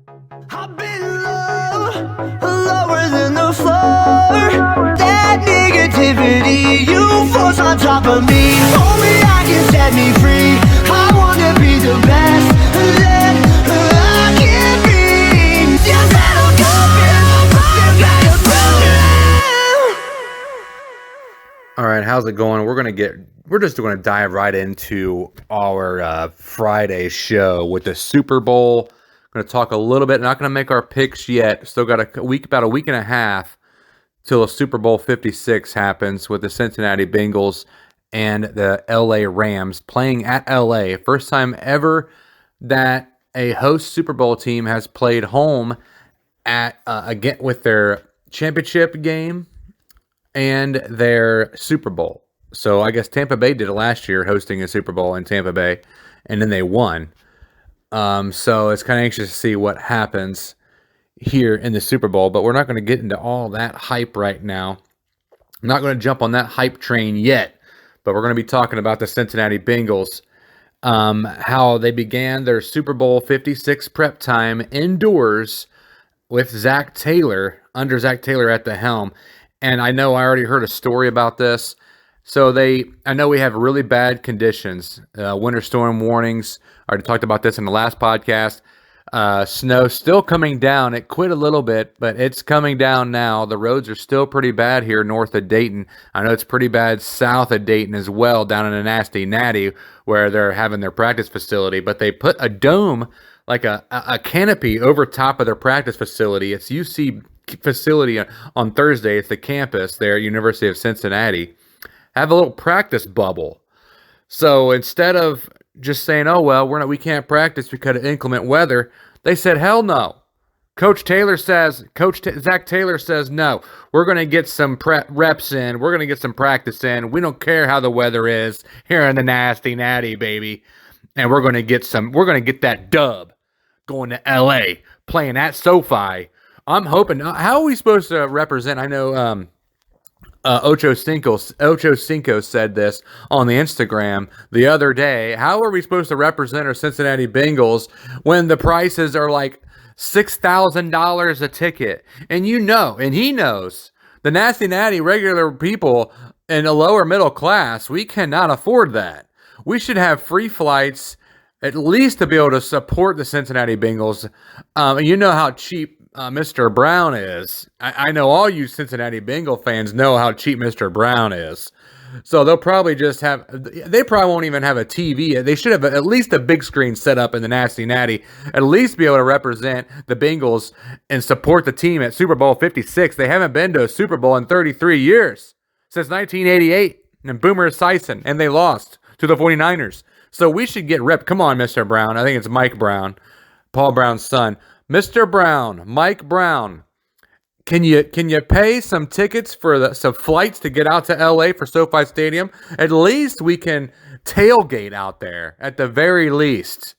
I've been low, lower than the floor. That negativity you force on top of me. Only I can set me free. I wanna be the best that I can be. You better go, you better go. All right, how's it going? We're just going to dive right into our Friday show with the Super Bowl. Going to talk a little bit. Not going to make our picks yet. Still got about a week and a half till the Super Bowl 56 happens with the Cincinnati Bengals and the LA Rams playing at LA. First time ever that a host Super Bowl team has played home at again with their championship game and their Super Bowl. So I guess Tampa Bay did it last year, hosting a Super Bowl in Tampa Bay, and then they won. So it's kind of anxious to see what happens here in the Super Bowl, but we're not going to get into all that hype right now. I'm not going to jump on that hype train yet, but we're going to be talking about the Cincinnati Bengals, how they began their Super Bowl 56 prep time indoors with Zach Taylor, under Zach Taylor at the helm. And I know I already heard a story about this. So I know we have really bad conditions, winter storm warnings. I already talked about this in the last podcast. Snow still coming down. It quit a little bit, but it's coming down now. The roads are still pretty bad here north of Dayton. I know it's pretty bad south of Dayton as well, down in the nasty natty where they're having their practice facility. But they put a dome, like a canopy over top of their practice facility. It's UC facility on Thursday. It's the campus there at University of Cincinnati. Have a little practice bubble. So instead of just saying, oh, well, we can't practice because of inclement weather, they said, hell no. Zach Taylor says, no, we're going to get some reps in. We're going to get some practice in. We don't care how the weather is here in the nasty natty, baby. And we're going to get that dub going to LA, playing at SoFi. I'm hoping, how are we supposed to represent? I know, Ocho Cinco said this on the Instagram the other day. How are we supposed to represent our Cincinnati Bengals when the prices are like $6,000 a ticket? And he knows, the nasty natty regular people in the lower middle class, we cannot afford that. We should have free flights at least to be able to support the Cincinnati Bengals. You know how cheap Mr. Brown is. I know all you Cincinnati Bengal fans know how cheap Mr. Brown is. So they probably won't even have a TV. They should have at least a big screen set up in the nasty natty, at least be able to represent the Bengals and support the team at Super Bowl 56. They haven't been to a Super Bowl in 33 years, since 1988, and Boomer Esiason, and they lost to the 49ers. So we should get ripped. Come on, Mr. Brown. I think it's Mike Brown, Paul Brown's son. Mr. Brown, Mike Brown, can you pay some tickets for some flights to get out to LA for SoFi Stadium? At least we can tailgate out there at the very least.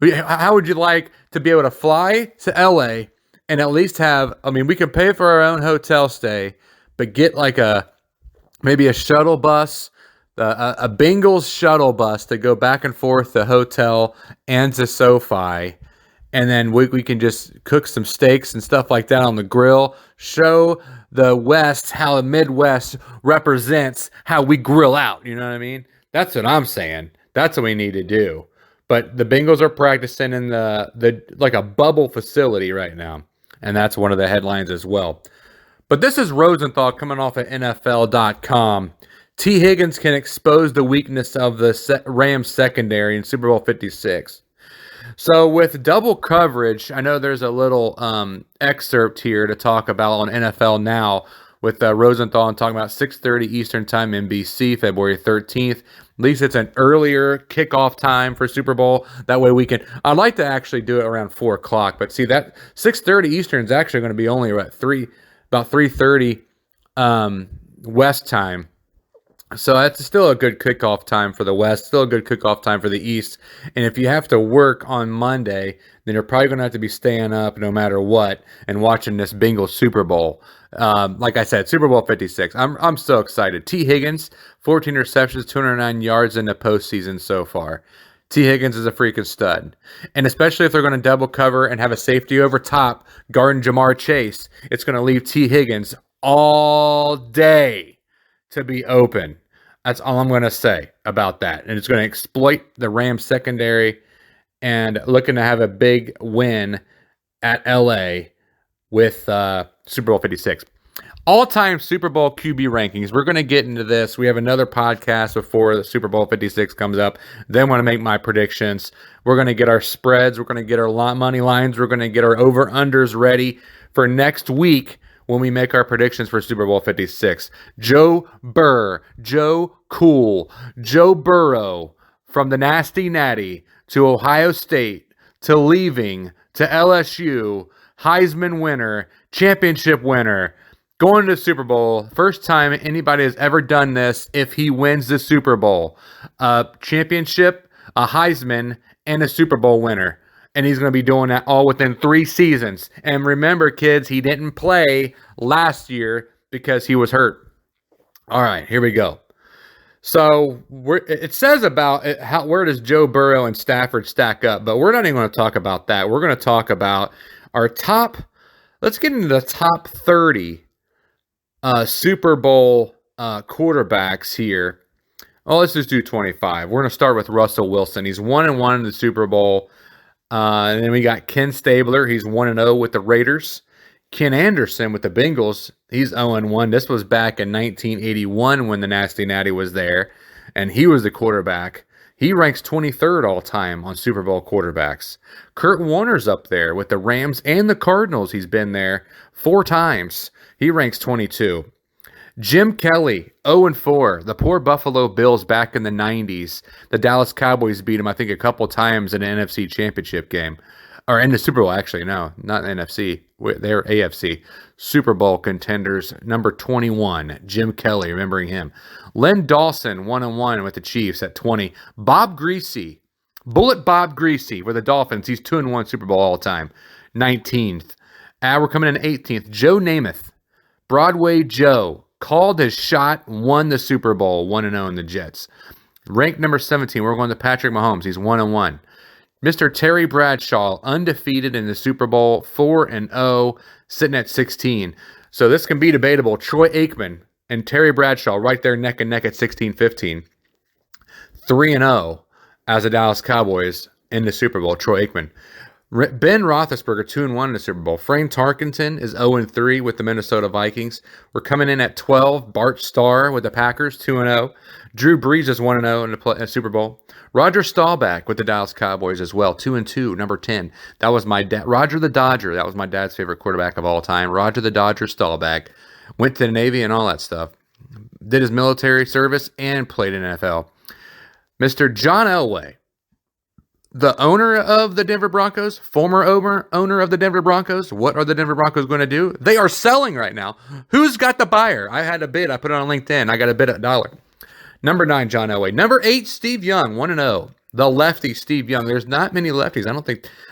How would you like to be able to fly to LA and at least we can pay for our own hotel stay, but get like maybe a shuttle bus, a Bengals shuttle bus to go back and forth to hotel and to SoFi. And then we can just cook some steaks and stuff like that on the grill. Show the West how the Midwest represents how we grill out. You know what I mean? That's what I'm saying. That's what we need to do. But the Bengals are practicing in the like a bubble facility right now. And that's one of the headlines as well. But this is Rosenthal coming off at NFL.com. T. Higgins can expose the weakness of the Rams secondary in Super Bowl 56. So with double coverage, I know there's a little excerpt here to talk about on NFL Now with Rosenthal and talking about 6:30 Eastern Time, NBC, February 13th. At least it's an earlier kickoff time for Super Bowl. That way I'd like to actually do it around 4 o'clock. But see, that 6:30 Eastern is actually going to be only about 3:30 West time. So that's still a good kickoff time for the West, still a good kickoff time for the East. And if you have to work on Monday, then you're probably going to have to be staying up no matter what and watching this Bengals Super Bowl. Like I said, Super Bowl 56. I'm so excited. T. Higgins, 14 receptions, 209 yards in the postseason so far. T. Higgins is a freaking stud. And especially if they're going to double cover and have a safety over top, guarding Jamar Chase, it's going to leave T. Higgins all day to be open. That's all I'm going to say about that. And it's going to exploit the Rams secondary and looking to have a big win at LA with Super Bowl 56. All-time Super Bowl QB rankings. We're going to get into this. We have another podcast before the Super Bowl 56 comes up. Then I'm going to make my predictions. We're going to get our spreads. We're going to get our money lines. We're going to get our over-unders ready for next week when we make our predictions for Super Bowl 56. Joe Cool, Joe Burrow from the Nasty Natty to Ohio State to leaving to LSU, Heisman winner, championship winner, going to the Super Bowl. First time anybody has ever done this if he wins the Super Bowl. A championship, a Heisman, and a Super Bowl winner. And he's going to be doing that all within 3 seasons. And remember, kids, he didn't play last year because he was hurt. All right, here we go. So it says about where does Joe Burrow and Stafford stack up, but we're not even going to talk about that. We're going to talk about our top. Let's get into the top 30 Super Bowl quarterbacks here. Oh, let's just do 25. We're going to start with Russell Wilson. He's 1-1 in the Super Bowl. And then we got Ken Stabler. He's 1-0 with the Raiders. Ken Anderson with the Bengals. He's 0-1. This was back in 1981 when the Nasty Natty was there, and he was the quarterback. He ranks 23rd all time on Super Bowl quarterbacks. Kurt Warner's up there with the Rams and the Cardinals. He's been there 4 times. He ranks 22. Jim Kelly, 0-4. The poor Buffalo Bills back in the 90s. The Dallas Cowboys beat him, I think, a couple times in an NFC championship game. Or in the Super Bowl, actually. No, not NFC. They're AFC. Super Bowl contenders, number 21. Jim Kelly, remembering him. Len Dawson, 1-1 with the Chiefs at 20. Bob Greasy, Bullet Bob Greasy with the Dolphins. He's 2-1 Super Bowl all time. 19th. We're coming in 18th. Joe Namath, Broadway Joe, called his shot, won the Super Bowl, 1-0 in the Jets. Ranked number 17, we're going to Patrick Mahomes. He's 1-1. Mr. Terry Bradshaw, undefeated in the Super Bowl, 4-0, sitting at 16. So this can be debatable. Troy Aikman and Terry Bradshaw right there neck and neck at 16-15. 3-0 as the Dallas Cowboys in the Super Bowl, Troy Aikman. Ben Roethlisberger, 2-1 in the Super Bowl. Frank Tarkenton is 0-3 with the Minnesota Vikings. We're coming in at 12. Bart Starr with the Packers, 2-0. Drew Brees is 1-0 in the Super Bowl. Roger Staubach with the Dallas Cowboys as well, 2-2, number 10. That was my dad. Roger the Dodger, that was my dad's favorite quarterback of all time. Roger the Dodger Staubach. Went to the Navy and all that stuff. Did his military service and played in NFL. Mr. John Elway, the owner of the Denver Broncos, former owner of the Denver Broncos. What are the Denver Broncos going to do? They are selling right now. Who's got the buyer? I had a bid. I put it on LinkedIn. I got a bid at $1. Number 9, John Elway. Number 8, Steve Young, 1-0. The lefty, Steve Young. There's not many lefties.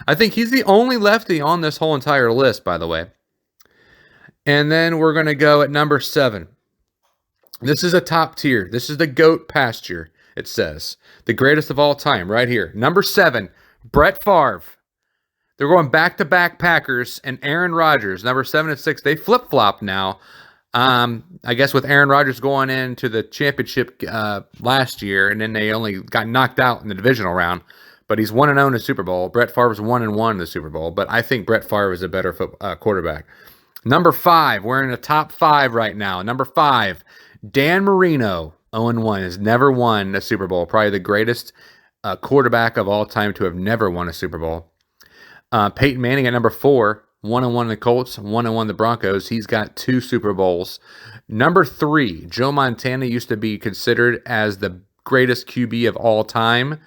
I think he's the only lefty on this whole entire list, by the way. And then we're going to go at number 7. This is a top tier. This is the GOAT pasture, it says. The greatest of all time, right here. Number 7, Brett Favre. They're going back-to-back Packers and Aaron Rodgers. Number 7 and 6. They flip-flop now. I guess with Aaron Rodgers going into the championship last year, and then they only got knocked out in the divisional round. But he's 1-0 in the Super Bowl. Brett Favre's 1-1 in the Super Bowl. But I think Brett Favre is a better quarterback. Number 5, we're in the top 5 right now. Number 5, Dan Marino, 0-1, has never won a Super Bowl. Probably the greatest quarterback of all time to have never won a Super Bowl. Peyton Manning at number 4, 1-1 the Colts, 1-1 the Broncos. He's got 2 Super Bowls. Number 3, Joe Montana used to be considered as the greatest QB of all time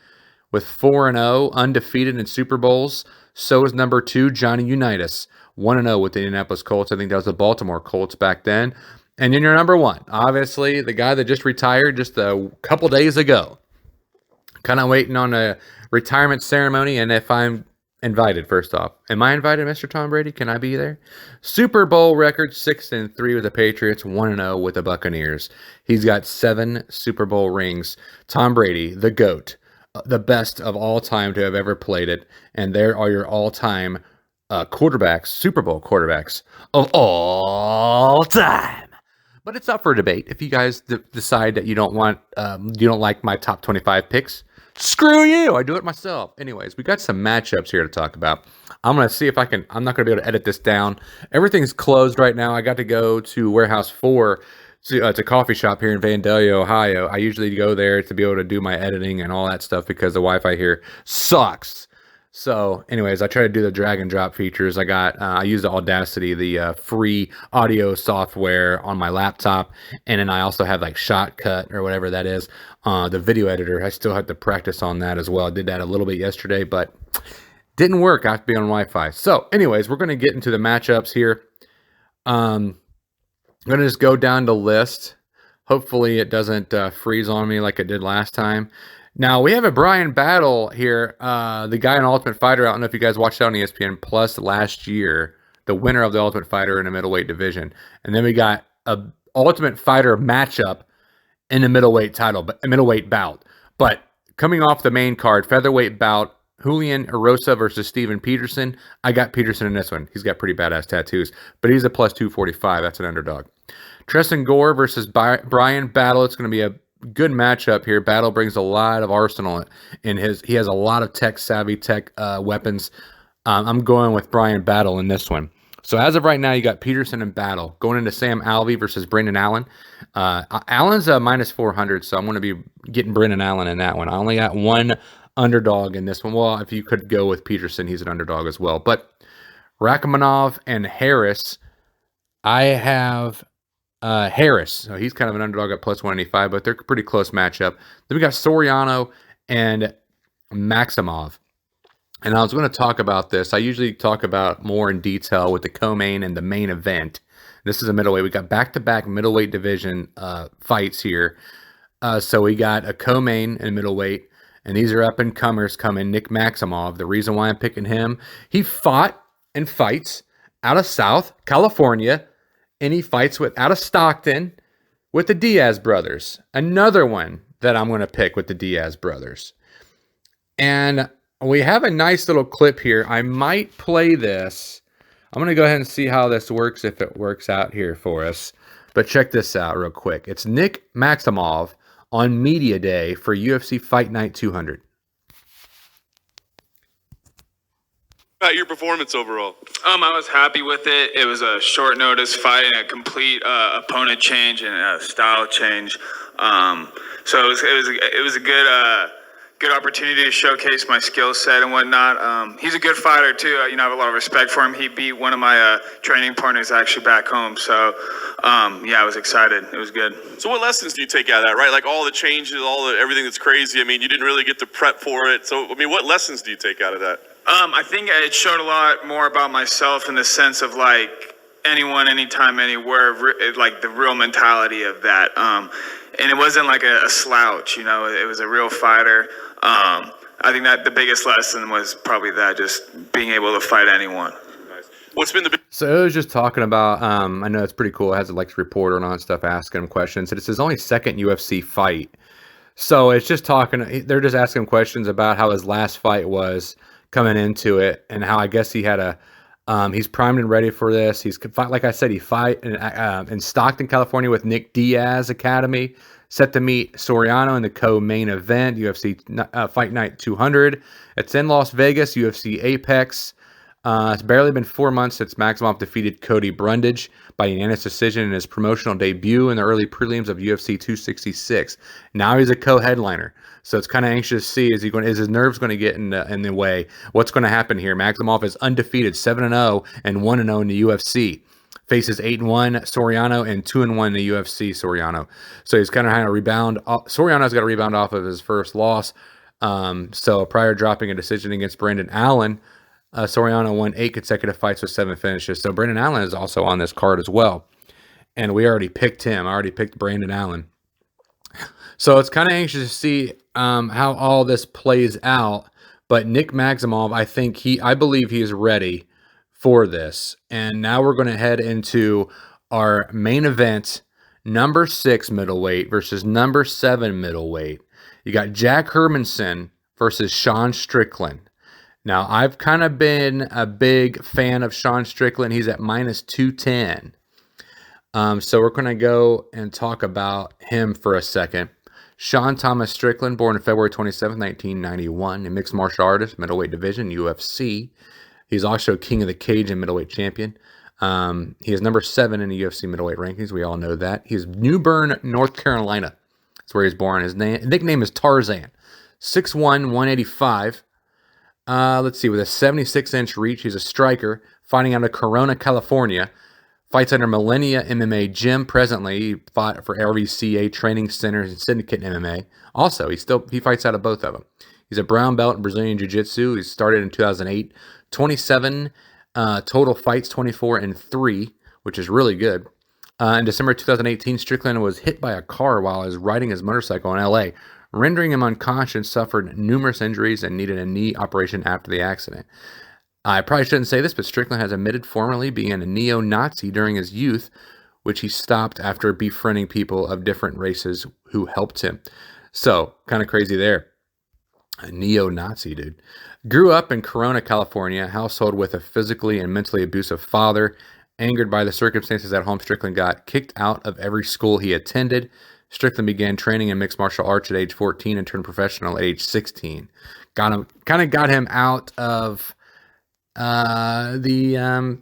with 4-0, undefeated in Super Bowls. So is number 2, Johnny Unitas, 1-0 with the Indianapolis Colts. I think that was the Baltimore Colts back then. And then your number 1, obviously the guy that just retired just a couple days ago. Kind of waiting on a retirement ceremony, and if I'm invited, first off. Am I invited, Mr. Tom Brady? Can I be there? Super Bowl record, 6-3 with the Patriots, 1-0 with the Buccaneers. He's got 7 Super Bowl rings. Tom Brady, the GOAT, the best of all time to have ever played it, and there are your all-time quarterbacks, Super Bowl quarterbacks of all time. But it's up for debate. If you guys decide that you don't like my top 25 picks, screw you. I do it myself. Anyways, we got some matchups here to talk about. I'm going to see if I can. I'm not going to be able to edit this down. Everything's closed right now. I got to go to Warehouse 4. It's a coffee shop here in Vandalia, Ohio. I usually go there to be able to do my editing and all that stuff because the Wi-Fi here sucks. So, anyways, I try to do the drag and drop features. I use the Audacity, the free audio software on my laptop, and then I also have like Shotcut or whatever that is, the video editor. I still have to practice on that as well. I did that a little bit yesterday, but didn't work. I have to be on Wi-Fi. So, anyways, we're going to get into the matchups here. I'm going to just go down the list. Hopefully, it doesn't freeze on me like it did last time. Now, we have a Brian Battle here, the guy in Ultimate Fighter. I don't know if you guys watched that on ESPN Plus last year, the winner of the Ultimate Fighter in the middleweight division. And then we got a Ultimate Fighter matchup in the middleweight bout. But coming off the main card, featherweight bout, Julian Erosa versus Steven Peterson. I got Peterson in this one. He's got pretty badass tattoos, but he's a plus 245. That's an underdog. Tristan Gore versus Brian Battle. It's going to be a good matchup here. Battle brings a lot of arsenal in he has a lot of tech-savvy weapons. I'm going with Brian Battle in this one. So as of right now, you got Peterson and Battle. Going into Sam Alvey versus Brendan Allen. Allen's a minus 400, so I'm going to be getting Brendan Allen in that one. I only got one underdog in this one. Well, if you could go with Peterson, he's an underdog as well. But Rachmanov and Harris, I have Harris. So he's kind of an underdog at plus 185, but they're a pretty close matchup. Then we got Soriano and Maximov. And I was going to talk about this. I usually talk about more in detail with the co-main and the main event. This is a middleweight. We got back-to-back middleweight division fights here. So we got a co-main and middleweight, and these are up-and-comers coming. Nick Maximov. The reason why I'm picking him, he fought and fights out of South California, and he fights out of Stockton with the Diaz brothers. Another one that I'm going to pick with the Diaz brothers. And we have a nice little clip here. I might play this. I'm going to go ahead and see how this works, if it works out here for us. But check this out real quick. It's Nick Maximov on Media Day for UFC Fight Night 200. About your performance overall? I was happy with it. It was a short notice fight and a complete opponent change and a style change. So it was a good opportunity to showcase my skill set and whatnot. He's a good fighter too. I have a lot of respect for him. He beat one of my training partners actually back home. So I was excited. It was good. So what lessons do you take out of that, right? Like all the changes, everything that's crazy. I mean, you didn't really get to prep for it. So, I mean, what lessons do you take out of that? I think it showed a lot more about myself in the sense of like anyone, anytime, anywhere, like the real mentality of that. And it wasn't like a slouch, it was a real fighter. I think that the biggest lesson was probably that, just being able to fight anyone. Nice. What's been the big... So it was just talking about, I know it's pretty cool. It has a reporter and all that stuff asking him questions. It's his only second UFC fight. So it's just they're just asking him questions about how his last fight was coming into it, and how I guess he had he's primed and ready for this. Like I said, he fight in Stockton, California with Nick Diaz Academy, set to meet Soriano in the co-main event, UFC Fight Night 200. It's in Las Vegas, UFC Apex. It's barely been 4 months since Maximov defeated Cody Brundage by unanimous decision in his promotional debut in the early prelims of UFC 266. Now he's a co-headliner, so it's kind of anxious to see is his nerves going to get in the way? What's going to happen here? Maximov is undefeated, 7-0 and 1-0 in the UFC. Faces 8-1 Soriano and 2-1 in the UFC Soriano. So he's kind of having a rebound. Soriano's got to rebound off of his first loss. So prior dropping a decision against Brendan Allen, Soriano won 8 consecutive fights with 7 finishes. So Brendan Allen is also on this card as well. And we already picked him. I already picked Brandon Allen. So it's kind of anxious to see how all this plays out. But Nick Maximov, I believe he is ready for this. And now we're going to head into our main event, number 6 middleweight versus number 7 middleweight. You got Jack Hermansen versus Sean Strickland. Now, I've kind of been a big fan of Sean Strickland. He's at minus 210. So we're going to go and talk about him for a second. Sean Thomas Strickland, born on February 27, 1991, a mixed martial artist, middleweight division, UFC. He's also king of the cage and middleweight champion. He is number 7 in the UFC middleweight rankings. We all know that. He's New Bern, North Carolina. That's where he's born. His nickname is Tarzan. 6'1", 185. Let's see, with a 76-inch reach, he's a striker, fighting out of Corona, California. Fights under Millennia MMA Gym presently. He fought for LVCA Training Centers and Syndicate MMA. Also, he fights out of both of them. He's a brown belt in Brazilian Jiu-Jitsu. He started in 2008. 27 total fights, 24-3, which is really good. In December 2018, Strickland was hit by a car while he was riding his motorcycle in LA, rendering him unconscious, suffered numerous injuries, and needed a knee operation after the accident. I probably shouldn't say this, but Strickland has admitted formerly being a neo-Nazi during his youth, which he stopped after befriending people of different races who helped him. So, kind of crazy there. A neo-Nazi, dude. Grew up in Corona, California, a household with a physically and mentally abusive father. Angered by the circumstances at home, Strickland got kicked out of every school he attended. Strickland began training in mixed martial arts at age 14 and turned professional at age 16. Got him out of the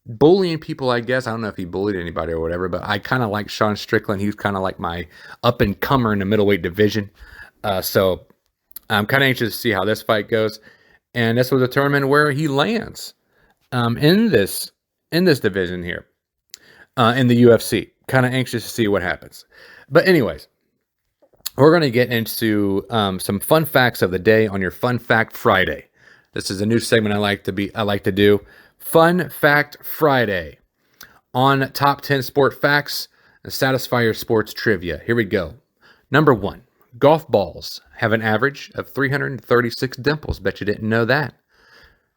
bullying people, I guess. I don't know if he bullied anybody or whatever, but I kind of like Sean Strickland. He's kind of like my up-and-comer in the middleweight division. So I'm kind of anxious to see how this fight goes. And this will determine where he lands in this division here in the UFC. Kind of anxious to see what happens. But anyways, we're going to get into some fun facts of the day on your Fun Fact Friday. This is a new segment I like to do. Fun Fact Friday on top 10 sport facts and satisfy your sports trivia. Here we go. Number 1, golf balls have an average of 336 dimples. Bet you didn't know that.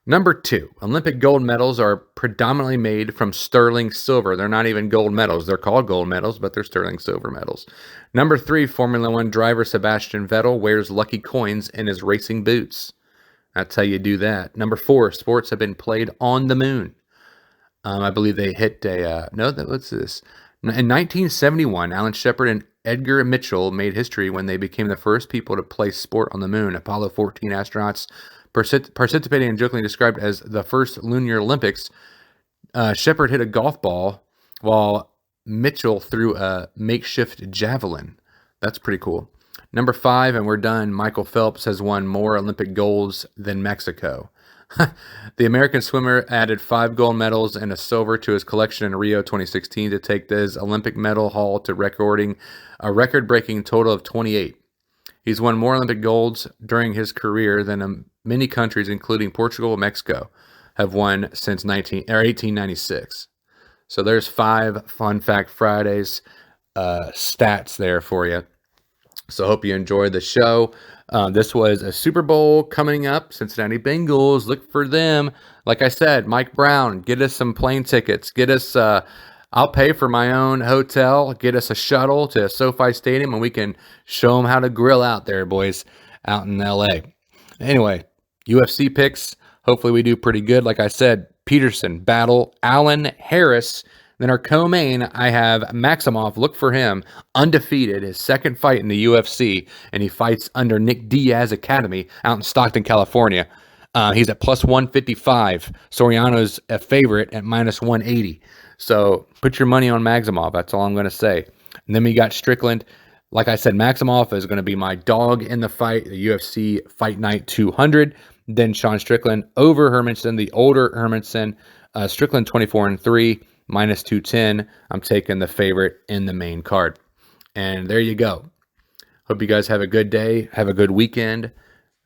Number 2, Olympic gold medals are predominantly made from sterling silver. They're not even gold medals. They're called gold medals, but they're sterling silver medals. Number 3, Formula One driver Sebastian Vettel wears lucky coins in his racing boots. That's how you do that. Number 4, sports have been played on the moon. I believe they hit what's this? In 1971, Alan Shepard and Edgar Mitchell made history when they became the first people to play sport on the moon. Apollo 14 astronauts participating in jokingly described as the first Lunar Olympics. Shepard hit a golf ball while Mitchell threw a makeshift javelin. That's pretty cool. Number 5, and we're done. Michael Phelps has won more Olympic golds than Mexico. The American swimmer added 5 gold medals and a silver to his collection in Rio 2016 to take his Olympic medal haul to recording a record-breaking total of 28. He's won more Olympic golds during his career than many countries, including Portugal and Mexico, have won since 1896. So there's 5 Fun Fact Fridays stats there for you. So hope you enjoyed the show. This was a Super Bowl coming up. Cincinnati Bengals, look for them. Like I said, Mike Brown, get us some plane tickets. Get us, I'll pay for my own hotel. Get us a shuttle to SoFi Stadium, and we can show them how to grill out there, boys, out in LA. Anyway, UFC picks. Hopefully we do pretty good. Like I said, Peterson, battle, Allen, Harris. Then our co-main, I have Maximov. Look for him. Undefeated. His second fight in the UFC. And he fights under Nick Diaz Academy out in Stockton, California. He's at plus 155. Soriano's a favorite at minus 180. So put your money on Maximov. That's all I'm going to say. And then we got Strickland. Like I said, Maximov is going to be my dog in the fight. The UFC Fight Night 200. Then Sean Strickland over Hermansen, the older Hermansen. Strickland 24-3. Minus 210. I'm taking the favorite in the main card. And there you go. Hope you guys have a good day. Have a good weekend.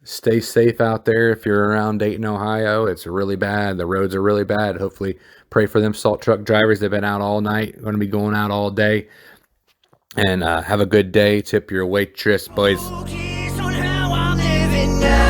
Stay safe out there. If you're around Dayton, Ohio, it's really bad. The roads are really bad. Hopefully pray for them salt truck drivers. They've been out all night. Going to be going out all day. And have a good day. Tip your waitress, boys. Focus on how I'm living now.